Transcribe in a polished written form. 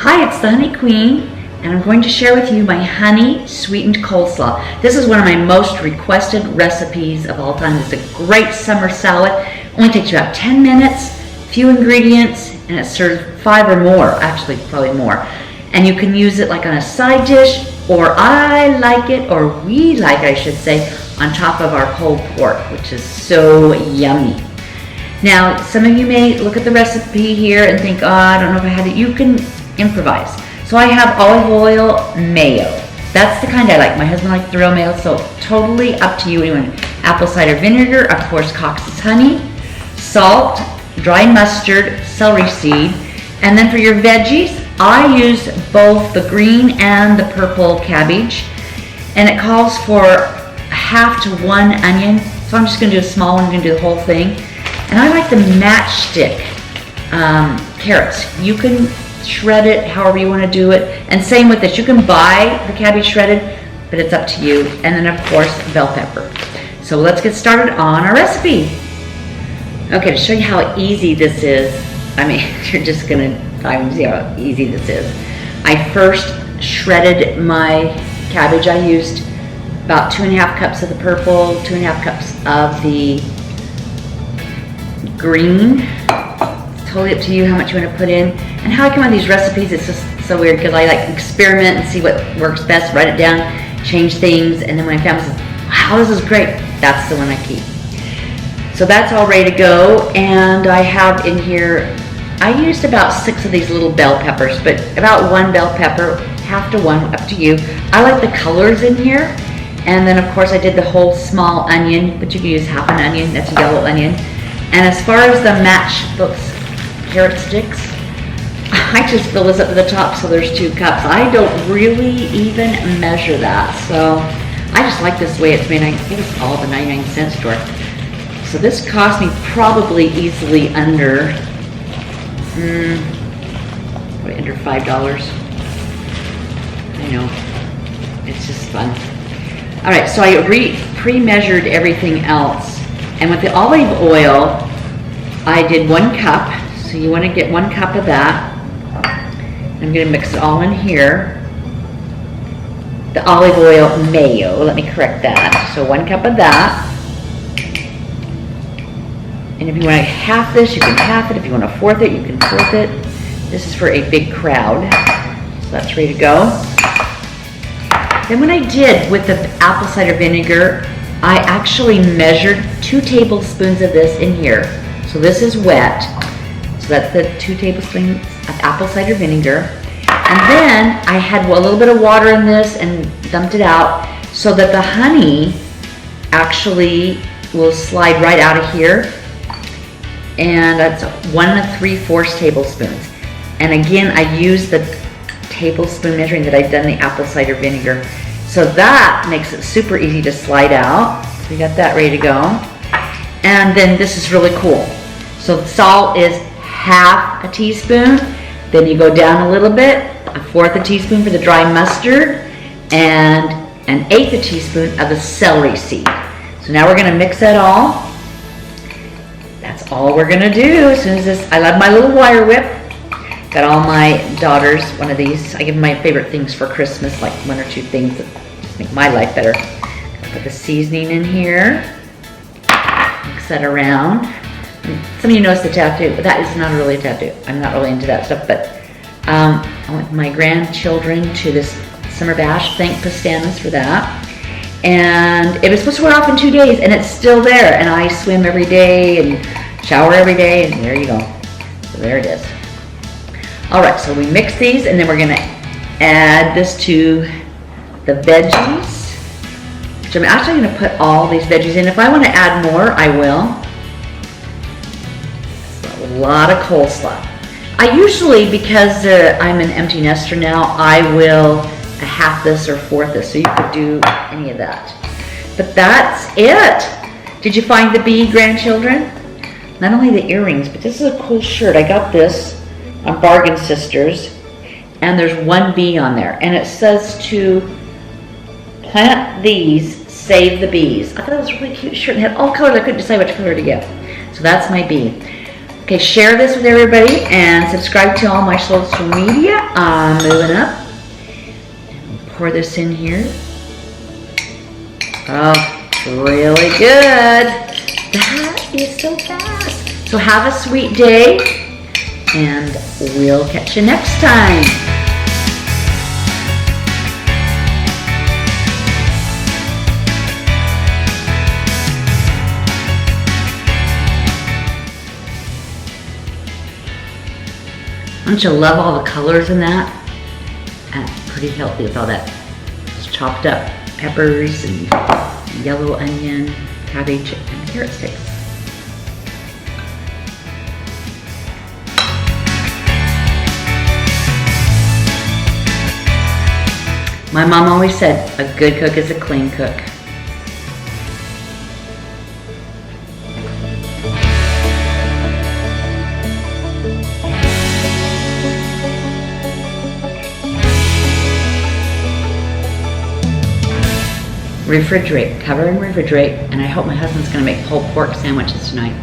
Hi, it's the Honey Queen, and I'm going to share with you my honey sweetened coleslaw. This is one of my most requested recipes of all time. It's a great summer salad. Only takes you about 10 minutes, few ingredients, and it's served 5 or more, actually probably more. And you can use it like on a side dish, or I like it, or we like it, I should say, on top of our pulled pork, which is so yummy. Now, some of you may look at the recipe here and think, oh, I don't know if I had it. You can improvise. So I have olive oil, mayo. That's the kind I like. My husband likes the real mayo, so totally up to you. Anyone. Apple cider vinegar, of course, Cox's honey, salt, dry mustard, celery seed, and then for your veggies, I use both the green and the purple cabbage, and it calls for 1/2 to 1 onion. So I'm just going to do a small one. I'm going to do the whole thing. And I like the matchstick carrots. You can shred it however you want to do it. And same with this. You can buy the cabbage shredded, but it's up to you. And then, of course, bell pepper. So let's get started on our recipe. Okay, to show you how easy this is, I mean, you're just going to see how easy this is. I first shredded my cabbage. I used about 2½ cups of the purple, 2½ cups of the green. It's totally up to you how much you want to put in. And how I come on these recipes, it's just so weird because I like experiment and see what works best, write it down, change things, and then when my family says, wow, this is great, that's the one I keep. So that's all ready to go, and I have in here, I used about 6 of these little bell peppers, but about 1 bell pepper, 1/2 to 1, up to you. I like the colors in here, and then of course I did the whole small onion, but you can use 1/2 an onion, that's a yellow onion. And as far as the those carrot sticks, I just fill this up to the top so there's 2 cups. I don't really even measure that, so I just like this way it's made. I think it's all the 99-cent store. So this cost me probably easily under, probably under $5. I know, it's just fun. All right, so I pre-measured everything else. And with the olive oil, I did 1 cup. So you want to get 1 cup of that. I'm going to mix it all in here. The olive oil mayo, let me correct that. So 1 cup of that. And if you want to half this, you can half it. If you want to 1/4 it, you can 1/4 it. This is for a big crowd. So that's ready to go. Then what I did with the apple cider vinegar, I actually measured 2 tablespoons of this in here. So this is wet. So that's the 2 tablespoons of apple cider vinegar. And then I had a little bit of water in this and dumped it out so that the honey actually will slide right out of here. And that's 1 3/4 tablespoons. And again, I used the tablespoon measuring that I've done the apple cider vinegar. So that makes it super easy to slide out. We got that ready to go. And then this is really cool. So the salt is 1/2 teaspoon. Then you go down a little bit, 1/4 teaspoon for the dry mustard, and 1/8 teaspoon of the celery seed. So now we're gonna mix that all. That's all we're gonna do. As soon as this, I love my little wire whip. Got all my daughters one of these. I give them my favorite things for Christmas, like 1 or 2 things that make my life better. Put the seasoning in here. Mix that around. And some of you notice the tattoo. That is not really a tattoo. I'm not really into that stuff, but I went with my grandchildren to this summer bash. Thank Pastanas for that. And it was supposed to wear off in 2 days, and it's still there. And I swim every day and shower every day, and there you go. So there it is. All right, so we mix these, and then we're gonna add this to the veggies. So I'm actually gonna put all these veggies in. If I wanna add more, I will. It's a lot of coleslaw. I usually, because I'm an empty nester now, I will 1/2 this or 1/4 this, so you could do any of that. But that's it. Did you find the bee, grandchildren? Not only the earrings, but this is a cool shirt. I got this on Bargain Sisters, and there's 1 bee on there, and it says to plant these, save the bees. I thought it was a really cute shirt. It had all colors. I couldn't decide which color to get. So that's my bee. Okay. Okay, share this with everybody and subscribe to all my social media. Moving up. Pour this in here. Oh, really good. That is so fast. So have a sweet day, and we'll catch you next time. Don't you love all the colors in that? That's pretty healthy with all that chopped up peppers and yellow onion, cabbage, and carrot sticks. My mom always said, a good cook is a clean cook. Refrigerate, cover and refrigerate, and I hope my husband's gonna make pulled pork sandwiches tonight.